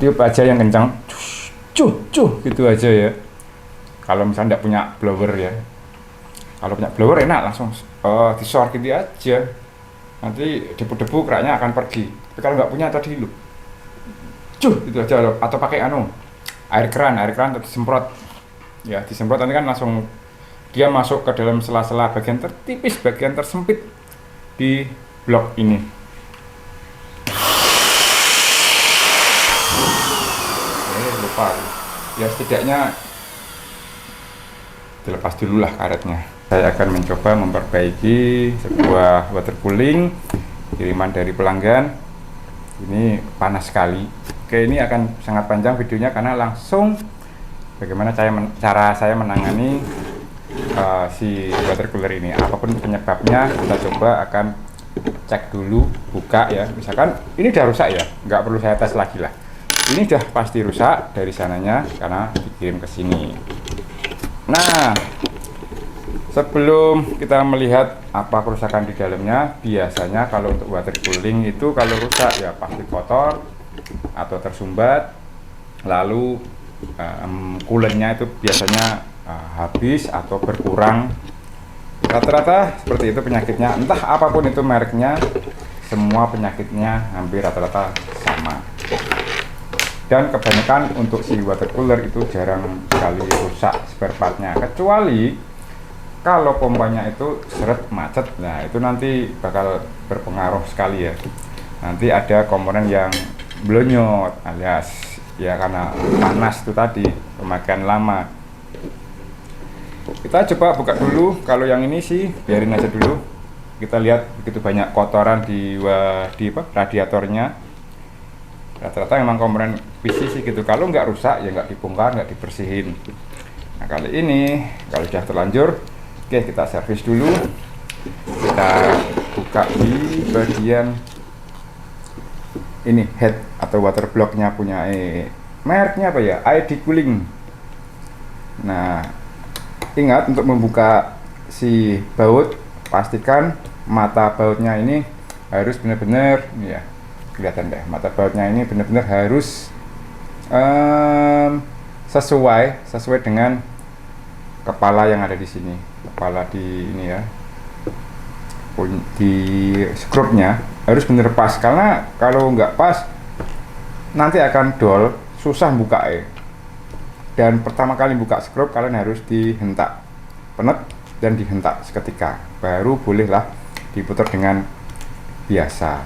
tiup aja yang kencang, cuh cuh gitu aja ya. Kalau misalnya tidak punya blower ya, kalau punya blower enak langsung disor gitu aja, nanti debu-debu keraknya akan pergi. Tapi kalau nggak punya tadi lu cuh gitu aja, atau pakai air keran terus disemprot ya, disemprot nanti kan langsung dia masuk ke dalam sela-sela bagian tertipis, bagian tersempit di blok ini. Lupa ya, setidaknya dilepas dulu lah karetnya. Saya akan mencoba memperbaiki sebuah water cooling kiriman dari pelanggan. Ini panas sekali. Oke, ini akan sangat panjang videonya karena langsung bagaimana cara saya menangani si water cooler ini. Apapun penyebabnya, kita coba akan cek dulu, buka ya. Misalkan ini udah rusak ya, nggak perlu saya tes lagi lah. Ini udah pasti rusak dari sananya karena dikirim ke sini. Nah, sebelum kita melihat apa kerusakan di dalamnya, biasanya kalau untuk water cooling itu kalau rusak ya pasti kotor atau tersumbat, lalu coolernya itu biasanya habis atau berkurang. Rata-rata seperti itu penyakitnya, entah apapun itu mereknya, semua penyakitnya hampir rata-rata sama. Dan kebanyakan untuk si water cooler itu jarang sekali rusak spare partnya, kecuali kalau pompanya itu seret macet. Nah itu nanti bakal berpengaruh sekali ya, nanti ada komponen yang blonyot alias ya karena panas itu tadi, pemakaian lama. Kita coba buka dulu. Kalau yang ini sih biarin aja dulu, kita lihat begitu banyak kotoran di radiatornya. Rata-rata memang komponen PC sih gitu, kalau nggak rusak ya nggak dibongkar, nggak dibersihin. Nah kali ini kalau sudah terlanjur, oke kita servis dulu. Kita buka di bagian ini head atau water blocknya punya mereknya apa ya, ID Cooling. Nah ingat untuk membuka si baut, pastikan mata bautnya ini harus benar-benar ya, kelihatan deh, mata bautnya ini benar-benar harus sesuai dengan kepala yang ada di sini, kepala di ini ya, di skrupnya harus benar pas, karena kalau nggak pas nanti akan dol, susah buka ya. Dan pertama kali buka skrup kalian harus dihentak penet dan dihentak seketika, baru bolehlah diputar dengan biasa.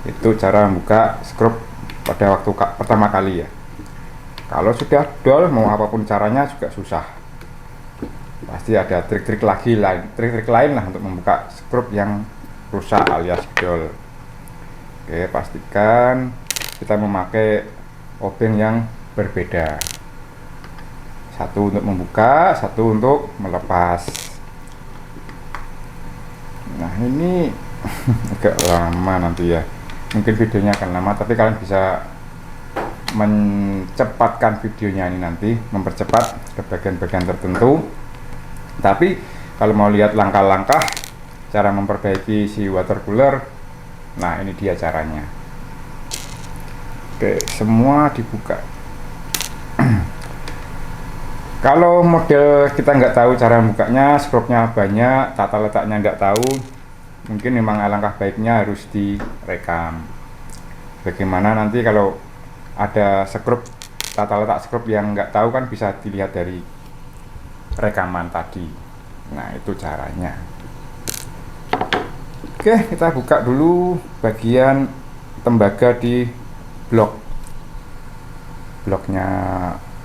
Itu cara membuka skrup pada waktu pertama kali ya. Kalau sudah dol, mau apapun caranya juga susah. Pasti ada trik-trik lain lah untuk membuka skrup yang rusak alias dol. Oke, pastikan kita memakai obeng yang berbeda. Satu untuk membuka, satu untuk melepas. Nah ini agak lama nanti ya, mungkin videonya akan lama, tapi kalian bisa mencepatkan videonya ini nanti, mempercepat ke bagian-bagian tertentu. Tapi kalau mau lihat langkah-langkah cara memperbaiki si water cooler, nah ini dia caranya. Oke, semua dibuka. Kalau model kita nggak tahu cara membukanya, skrupnya banyak, tata letaknya nggak tahu, mungkin memang alangkah baiknya harus direkam. Bagaimana nanti kalau ada skrup, tata letak skrup yang nggak tahu kan bisa dilihat dari rekaman tadi. Nah itu caranya. Oke, kita buka dulu bagian tembaga di bloknya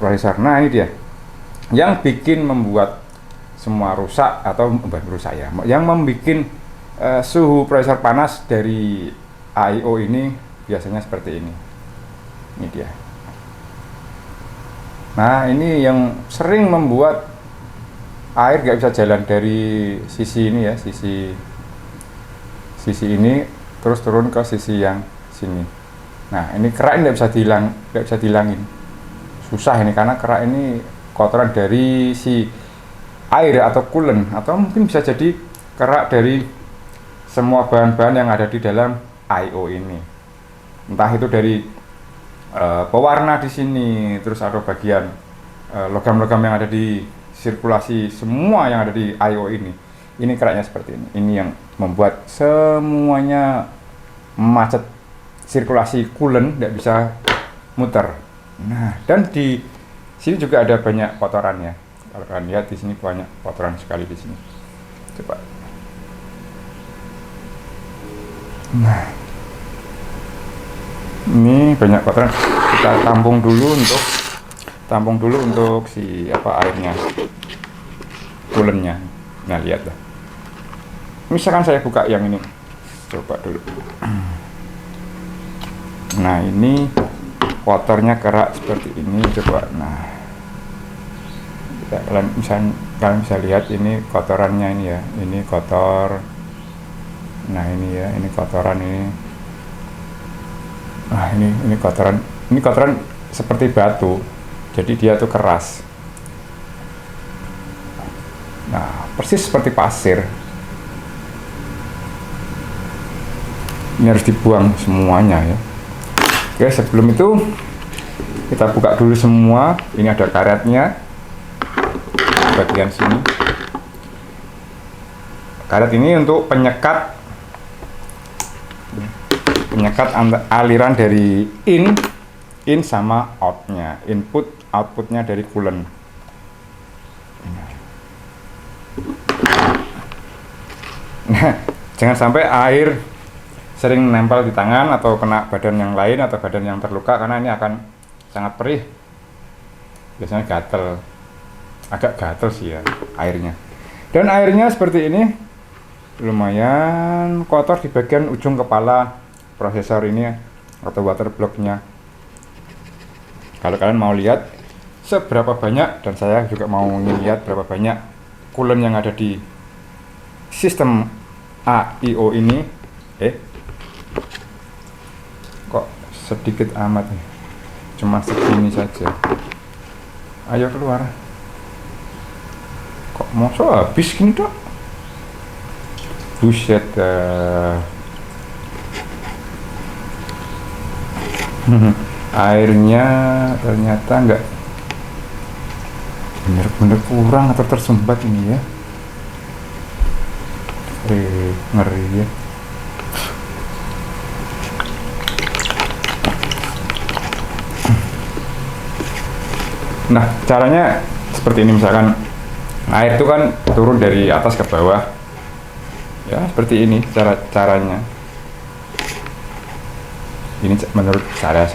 riser. Nah ini dia yang bikin membuat semua rusak, atau bukan rusak ya, yang membuat suhu pressure panas dari AIO ini biasanya seperti ini. Ini dia. Nah ini yang sering membuat air gak bisa jalan dari sisi ini ya, sisi ini terus turun ke sisi yang sini. Nah ini kerak ini nggak bisa dihilangin, susah ini karena kerak ini kotoran dari si air atau coolant, atau mungkin bisa jadi kerak dari semua bahan-bahan yang ada di dalam AIO ini, entah itu dari pewarna di sini, terus ada bagian logam-logam yang ada di sirkulasi semua yang ada di I/O ini. Ini keraknya seperti ini. Ini yang membuat semuanya macet, sirkulasi coolant tidak bisa muter. Nah, dan di sini juga ada banyak kotorannya. Kalau kalian lihat di sini banyak kotoran sekali di sini. Coba. Nah, ini banyak kotoran. Kita tampung dulu untuk si airnya, coolantnya. Nah, lihatlah. Misalkan saya buka yang ini, coba dulu. Nah, ini kotornya kerak seperti ini, coba. Nah, kalian bisa lihat ini kotorannya ini ya, ini kotor. Nah, ini ya, ini kotoran ini. Nah, ini kotoran seperti batu, jadi dia tuh keras. Nah, persis seperti pasir. Ini harus dibuang semuanya ya. Oke, sebelum itu kita buka dulu semua. Ini ada karetnya bagian sini. Karet ini untuk penyekat aliran dari in sama outnya, input outputnya dari coolant. Nah, jangan sampai air sering nempel di tangan atau kena badan yang lain atau badan yang terluka, karena ini akan sangat perih. Biasanya gatel, agak gatel sih ya airnya. Dan airnya seperti ini, lumayan kotor di bagian ujung kepala prosesor ini atau water blocknya. Kalau kalian mau lihat seberapa banyak, dan saya juga mau lihat berapa banyak coolant yang ada di sistem I/O ini, kok sedikit amat nih, cuma segini saja. Ayo keluar. Kok mau habis gini dok? Buset. Airnya ternyata enggak bener-bener kurang atau tersumbat ini ya. Ngeri ya. Nah, caranya seperti ini. Misalkan air itu kan turun dari atas ke bawah ya, seperti ini caranya. Ini menurut cara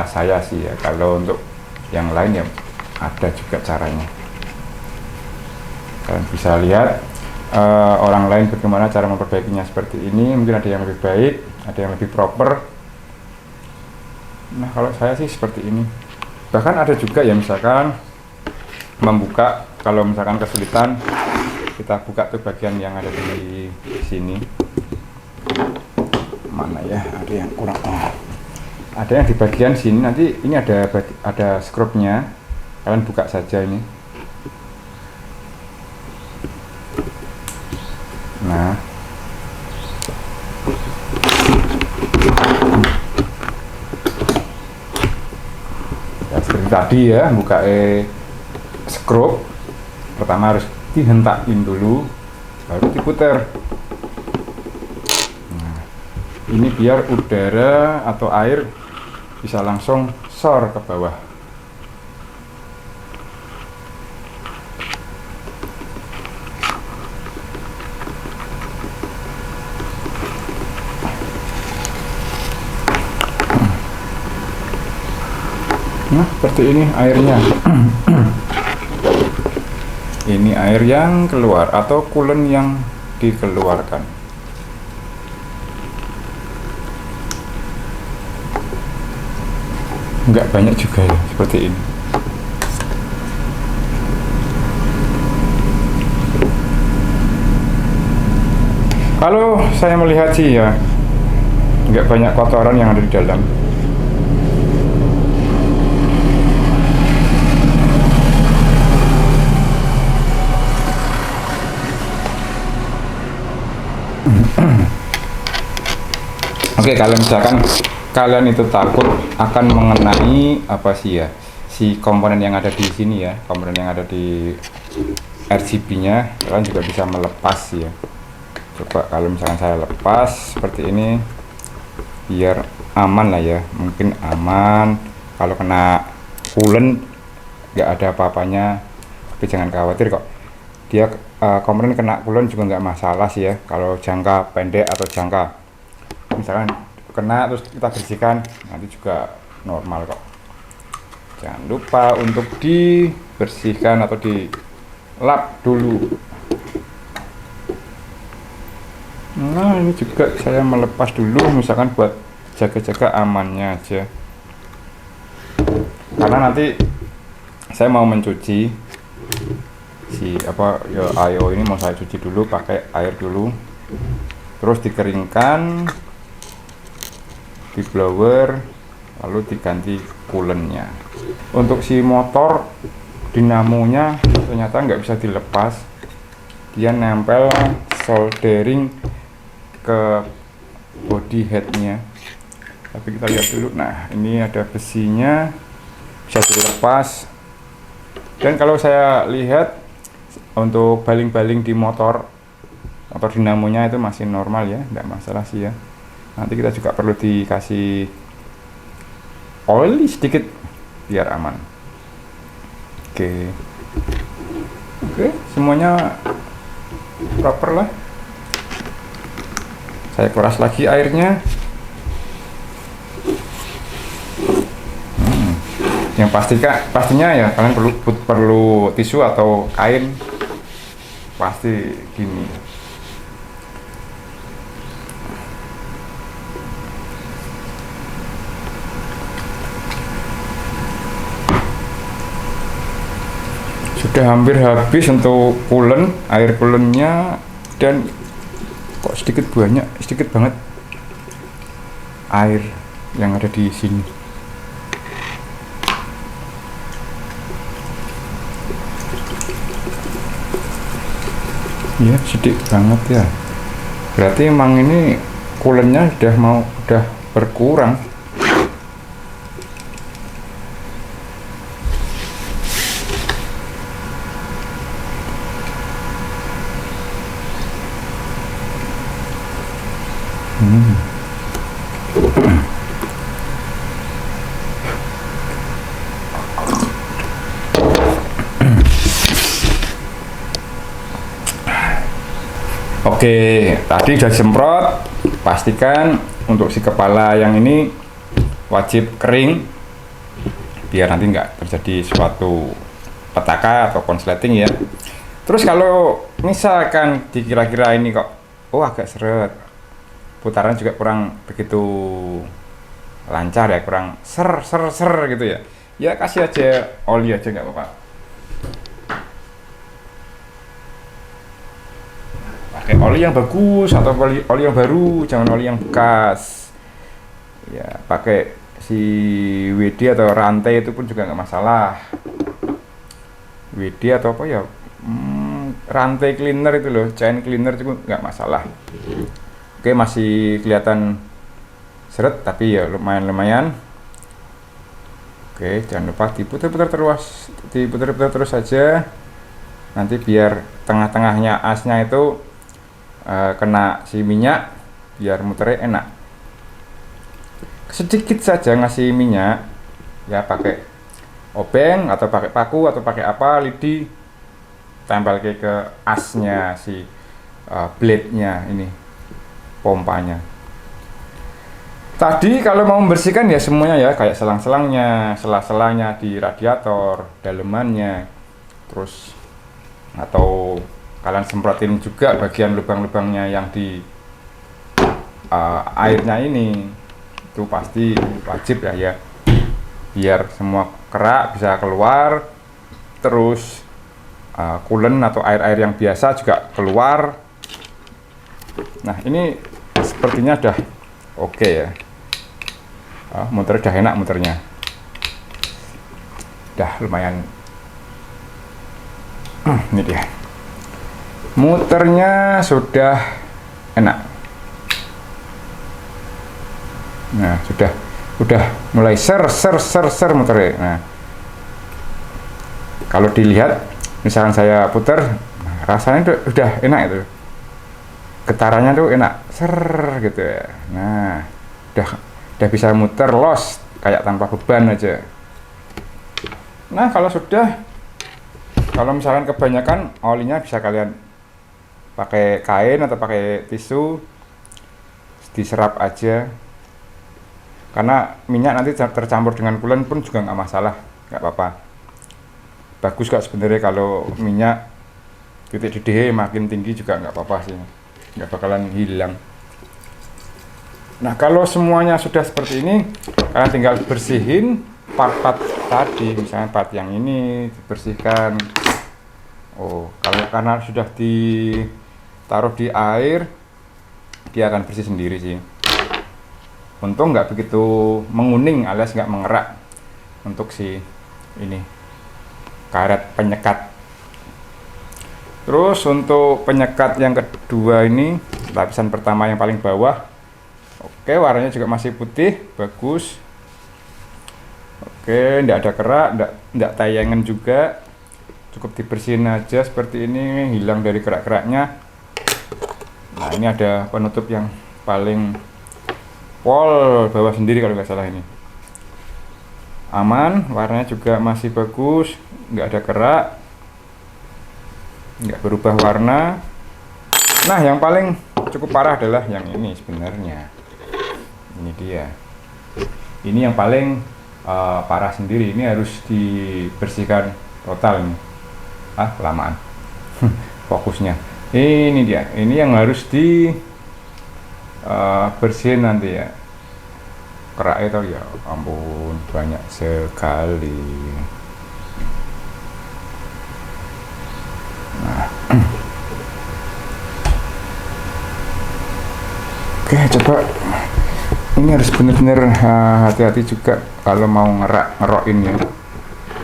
saya sih ya. Kalau untuk yang lain ya ada juga caranya. Kalian bisa lihat orang lain bagaimana cara memperbaikinya seperti ini. Mungkin ada yang lebih baik, ada yang lebih proper. Nah, kalau saya sih seperti ini. Bahkan ada juga ya, misalkan membuka, kalau misalkan kesulitan, kita buka tuh bagian yang ada di sini. Mana ya, ada yang kurang. Ada yang di bagian sini, nanti ini ada skrupnya. Kalian buka saja ini. Nah, ya seperti tadi ya, buka skrup. Pertama harus dihentakin dulu, baru diputer. Nah, ini biar udara atau air bisa langsung sor ke bawah. Nah, seperti ini airnya. Ini air yang keluar atau coolant yang dikeluarkan. Enggak banyak juga ya, seperti ini. Kalau saya melihat sih ya, enggak banyak kotoran yang ada di dalam. Oke, kalau misalkan kalian itu takut akan mengenai apa sih ya, si komponen yang ada di sini ya, komponen yang ada di RGB-nya, kalian juga bisa melepas ya. Coba kalau misalkan saya lepas seperti ini, biar aman lah ya, mungkin aman. Kalau kena coolant nggak ada apa-apanya, tapi jangan khawatir kok. Dia komponen kena coolant juga nggak masalah sih ya, kalau jangka pendek atau jangka misalkan kena terus kita bersihkan nanti juga normal kok. Jangan lupa untuk dibersihkan atau dilap dulu. Nah ini juga saya melepas dulu, misalkan buat jaga-jaga amannya aja, karena nanti saya mau mencuci si apa ya, IO ini mau saya cuci dulu pakai air dulu, terus dikeringkan di blower, lalu diganti coolant-nya. Untuk si motor dinamonya ternyata nggak bisa dilepas, dia nempel soldering ke body headnya. Tapi kita lihat dulu. Nah ini ada besinya, bisa dilepas. Dan kalau saya lihat untuk baling-baling di motor dinamonya itu masih normal ya, nggak masalah sih ya. Nanti kita juga perlu dikasih oli sedikit biar aman. Oke, semuanya proper lah. Saya kuras lagi airnya. Yang pastinya ya kalian perlu tisu atau kain, pasti gini. Sudah hampir habis untuk coolant, air coolantnya, dan kok sedikit banget air yang ada di sini. Ya sedikit banget ya, berarti emang ini coolantnya udah berkurang. Oke, tadi udah semprot. Pastikan untuk si kepala yang ini wajib kering biar nanti nggak terjadi suatu petaka atau konsleting ya. Terus kalau misalkan dikira-kira ini kok agak seret, putaran juga kurang begitu lancar ya, kurang ser gitu ya, ya kasih aja oli aja nggak apa-apa. Pakai oli yang bagus atau oli yang baru, jangan oli yang bekas ya. Pakai si WD atau rantai itu pun juga nggak masalah. WD atau apa ya, rantai cleaner itu loh, chain cleaner itu nggak masalah. Oke, masih kelihatan seret tapi ya lumayan. Oke, jangan lupa diputar-putar terus saja, nanti biar tengah-tengahnya asnya itu kena si minyak, biar muternya enak. Sedikit saja ngasih minyak ya, pakai obeng atau pakai paku atau pakai apa, lidi, tempel ke asnya si blade-nya ini, pompanya. Tadi kalau mau membersihkan ya semuanya ya, kayak selang-selangnya, sela-selanya di radiator, dalemannya, terus atau kalian semprotin juga bagian lubang-lubangnya yang di airnya ini, itu pasti wajib ya, biar semua kerak bisa keluar, terus coolant atau air-air yang biasa juga keluar. Nah ini sepertinya udah oke ya, muter udah enak, muternya udah lumayan. Ini dia, muternya sudah enak. Nah, udah mulai ser muter ya. Nah, kalau dilihat misalkan saya putar, rasanya tuh udah enak itu, getarannya tuh enak, ser gitu ya. Nah, udah bisa muter los kayak tanpa beban aja. Nah, kalau misalkan kebanyakan olinya, bisa kalian pakai kain atau pakai tisu, diserap aja, karena minyak nanti tercampur dengan coolant pun juga nggak masalah, nggak apa-apa. Bagus kok sebenarnya kalau minyak titik didih makin tinggi juga nggak apa-apa sih, nggak bakalan hilang. Nah, kalau semuanya sudah seperti ini, kalian tinggal bersihin part-part tadi, misalnya part yang ini dibersihkan. Oh, kalau karena sudah ditaruh di air, dia akan bersih sendiri sih. Untung nggak begitu menguning alias nggak mengerak untuk si ini karet penyekat. Terus untuk penyekat yang kedua ini, lapisan pertama yang paling bawah, oke, warnanya juga masih putih, bagus. Oke, tidak ada kerak, tidak tayangan juga, cukup dibersihin aja seperti ini, hilang dari kerak-keraknya. Nah, ini ada penutup yang paling pol bawah sendiri kalau nggak salah ini. Aman, warnanya juga masih bagus, nggak ada kerak, nggak berubah warna. Nah, yang paling cukup parah adalah yang ini sebenarnya. Ini dia. Ini yang paling parah sendiri. Ini harus dibersihkan total ini. Kelamaan fokusnya. Ini dia. Ini yang harus bersihin nanti ya. Kerak itu ya ampun banyak sekali. Nah. Oke, coba ini harus benar-benar hati-hati juga kalau mau ngerokin ya.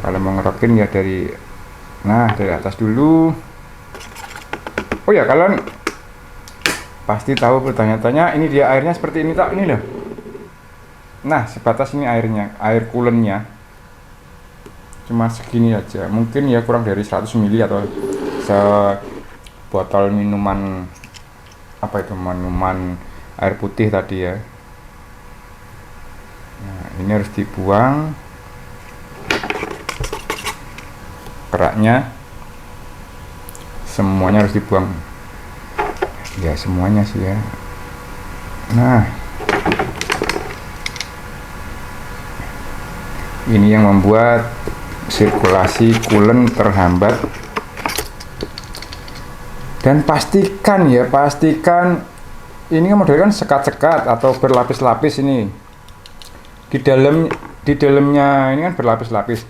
Kalau mau ngerokin ya dari atas dulu. Oh ya, kalian pasti tahu bertanya-tanya, ini dia airnya seperti ini tak? Ini loh. Nah, sebatas ini airnya, air coolant-nya cuma segini aja. Mungkin ya kurang dari 100 ml atau sebotol minuman minuman air putih tadi ya. Nah, ini harus dibuang keraknya, semuanya harus dibuang ya, semuanya sih ya. Nah, ini yang membuat sirkulasi coolant terhambat. Dan pastikan ini kan modelnya kan sekat-sekat atau berlapis-lapis ini. Di dalamnya ini kan berlapis-lapis.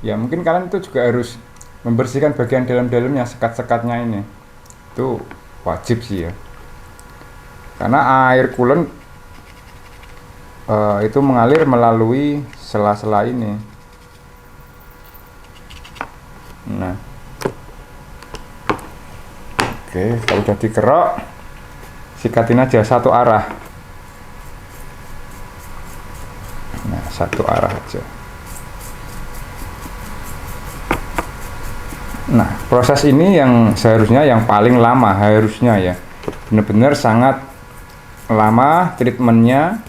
Ya, mungkin kalian itu juga harus membersihkan bagian dalam-dalamnya, sekat-sekatnya ini. Itu wajib sih ya. Karena air coolant itu mengalir melalui sela-sela ini. Nah, oke, kalau udah dikerok, sikatin aja satu arah. Nah, satu arah aja. Nah, proses ini yang seharusnya yang paling lama, harusnya ya, benar-benar sangat lama treatmentnya,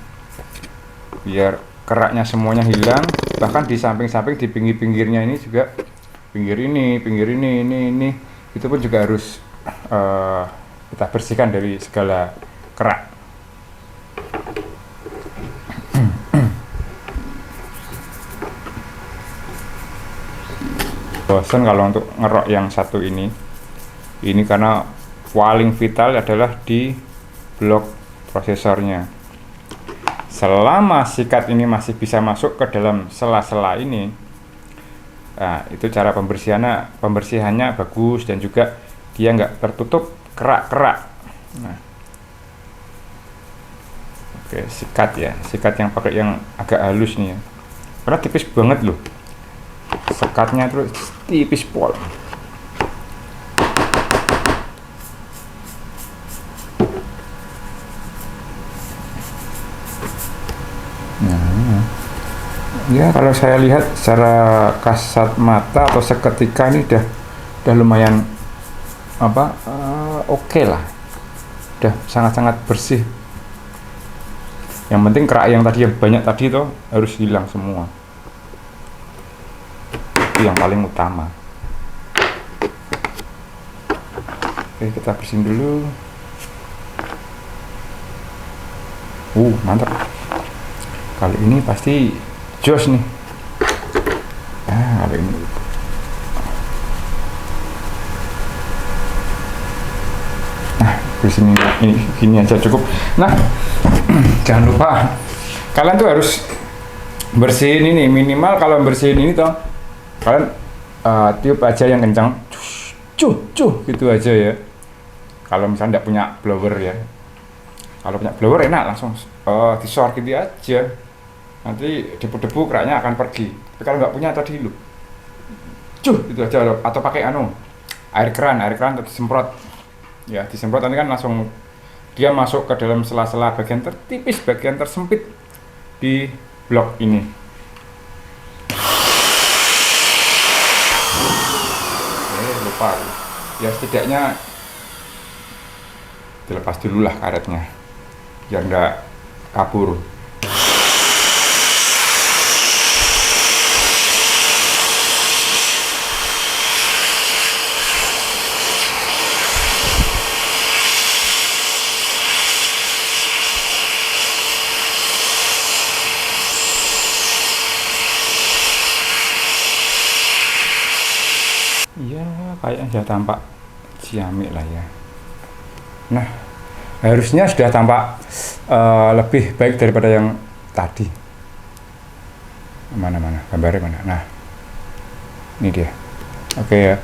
biar keraknya semuanya hilang. Bahkan di samping-samping, di pinggir-pinggirnya ini juga, pinggir ini, ini itu pun juga harus kita bersihkan dari segala kerak. Bosan kalau untuk ngerok yang satu ini karena paling vital adalah di blok prosesornya. Selama sikat ini masih bisa masuk ke dalam sela-sela ini, nah, itu cara pembersihannya bagus, dan juga dia nggak tertutup kerak-kerak. Nah, oke, sikat yang pakai yang agak halus nih ya, karena tipis banget loh, sekatnya terus tipis pol. Ya kalau saya lihat secara kasat mata atau seketika ini udah lumayan apa oke lah, udah sangat-sangat bersih. Yang penting kerak yang tadi yang banyak tadi tuh harus hilang semua, itu yang paling utama. Oke, kita bersihin dulu. Mantap, kali ini pasti jos nih. Nah, kali ini di sini ini gini aja cukup. Nah, jangan lupa kalian tuh harus bersihin ini, minimal kalau bersihin ini toh kalian tiup aja yang kencang, cuh gitu aja ya. Kalau misalnya tidak punya blower ya, kalau punya blower enak langsung disor gitu aja, nanti debu-debu keraknya akan pergi. Tapi kalau nggak punya tadi lu gitu aja, atau pakai air keran atau disemprot ya, disemprot nanti kan langsung dia masuk ke dalam sela-sela bagian tertipis, bagian tersempit di blok ini. Lupa ya, setidaknya dilepas dulu lah karetnya biar nggak kabur. Iya, kayaknya sudah tampak ciamik lah ya. Nah, harusnya sudah tampak lebih baik daripada yang tadi. Mana gambarnya mana? Nah, ini dia. Oke ya,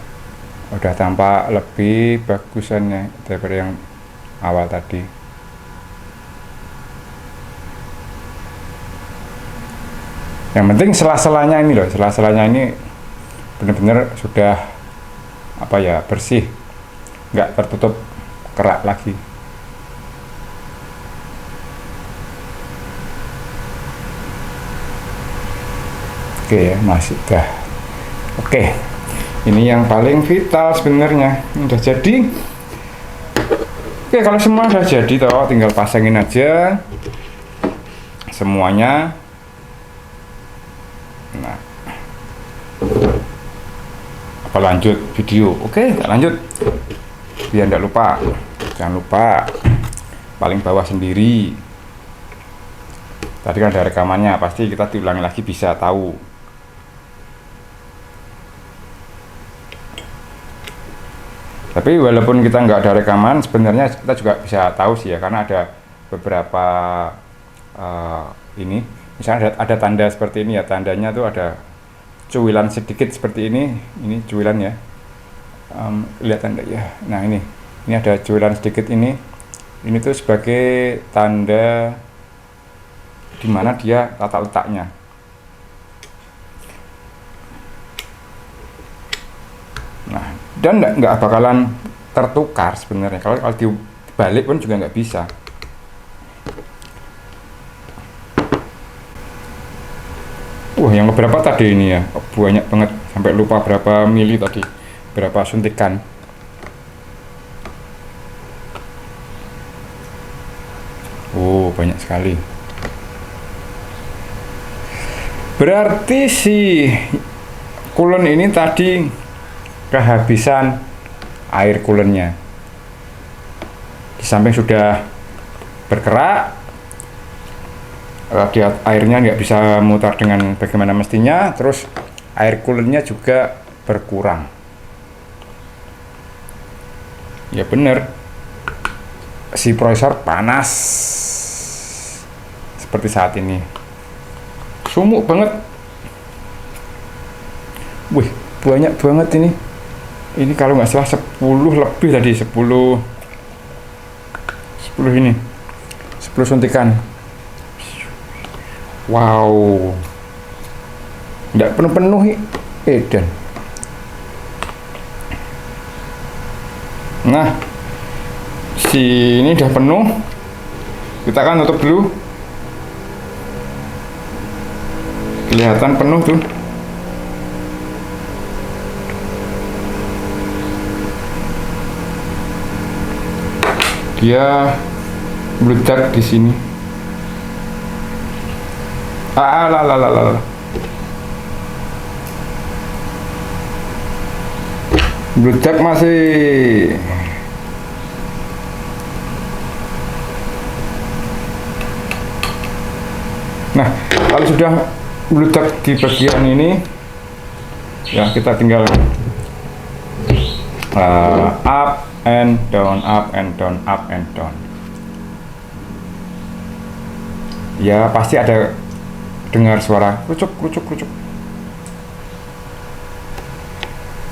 udah tampak lebih bagusannya daripada yang awal tadi. Yang penting sela-selanya ini loh, sela-selanya ini benar-benar sudah apa ya, bersih, nggak tertutup kerak lagi. Oke ya, masih dah. Oke, ini yang paling vital sebenarnya udah jadi. Oke, kalau semua udah jadi toh, tinggal pasangin aja semuanya. Nah, apa lanjut video? Oke, lanjut biar tidak lupa. Jangan lupa paling bawah sendiri, tadi kan ada rekamannya, pasti kita diulangi lagi bisa tahu. Tapi walaupun kita nggak ada rekaman, sebenarnya kita juga bisa tahu sih ya, karena ada beberapa ini misalnya ada tanda seperti ini ya, tandanya tuh ada cuilan sedikit seperti ini cuilan ya, lihat tanda ya. Nah ini ada cuilan sedikit, ini tuh sebagai tanda di mana dia tata letaknya. Nah, dan nggak bakalan tertukar sebenarnya, kalau dibalik pun juga nggak bisa. Yang berapa tadi ini ya, banyak banget, sampai lupa berapa mili tadi, berapa suntikan. Banyak sekali. Berarti si coolant ini tadi kehabisan air coolant-nya. Di samping sudah berkerak, dia airnya nggak bisa mutar dengan bagaimana mestinya, terus air coolant-nya juga berkurang. Ya bener, si prosesor panas seperti saat ini, sumuk banget. Wih, banyak banget ini. Ini kalau nggak salah 10 lebih tadi, 10 ini 10 suntikan. Wow, nggak penuh-penuh edan. Nah, si ini udah penuh, kita akan tutup dulu. kelihatan penuh tuh. Dia meledak di sini. Lah. Meledak masih. Nah, kalau sudah meledak di bagian ini, ya kita tinggal up and down, up and down, up and down. Ya pasti ada dengar suara kerucuk.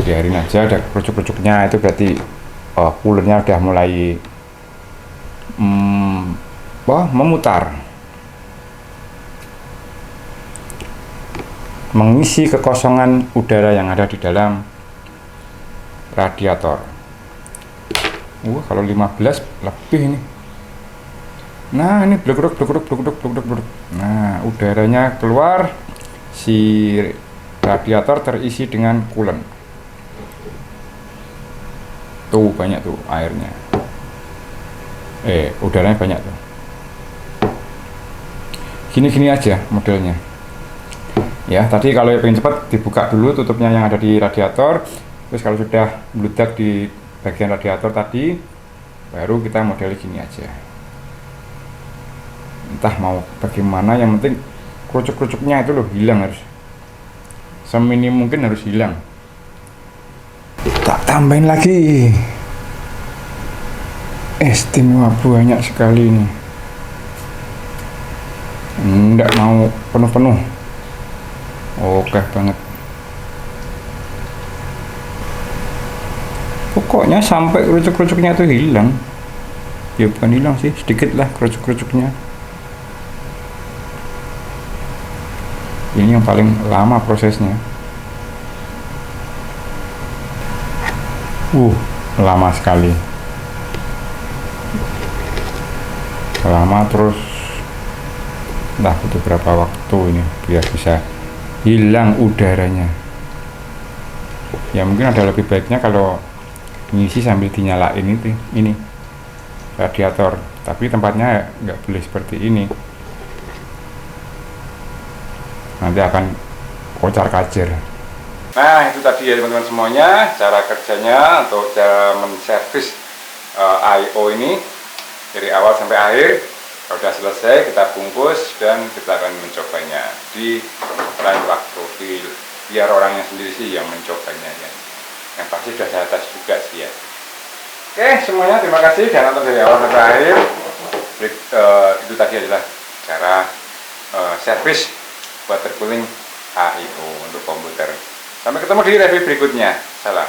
Biarin aja ada kerucuk-kerucuknya, itu berarti coolernya udah mulai memutar, mengisi kekosongan udara yang ada di dalam radiator. Kalau 15 lebih ini. Nah, ini blek. Nah, udaranya keluar, si radiator terisi dengan coolant. Tuh banyak tuh airnya. Udaranya banyak tuh. Gini aja modelnya. Ya, tadi kalau pengen cepat dibuka dulu tutupnya yang ada di radiator. Terus kalau sudah meledak di bagian radiator tadi, baru kita model gini aja. Entah mau bagaimana, yang penting kerucuk-kerucuknya itu loh hilang, harus seminim mungkin harus hilang. Tak tambahin lagi, istimewa banyak sekali ini. Enggak mau penuh-penuh. Oke banget. Pokoknya sampai kerucuk-kerucuknya itu hilang. Ya bukan hilang sih, sedikit lah kerucuk-kerucuknya. Ini yang paling lama prosesnya. Lama sekali. Lama terus. Entah butuh berapa waktu ini biar bisa hilang udaranya. Ya mungkin ada lebih baiknya kalau ngisi sambil dinyalain ini radiator, tapi tempatnya nggak boleh seperti ini, nanti akan kocar-kacir. Nah, itu tadi ya teman-teman semuanya, cara kerjanya untuk cara menservis I/O ini dari awal sampai akhir. Kalau sudah selesai, kita bungkus dan kita akan mencobanya di lain waktu, biar orangnya sendiri sih yang mencobanya ya. Yang pasti sudah saya tes juga sih ya. Oke semuanya, terima kasih sudah nonton dari awal sampai akhir. Itu tadi adalah cara servis water cooling I/O untuk komputer. Sampai ketemu di review berikutnya. Salam.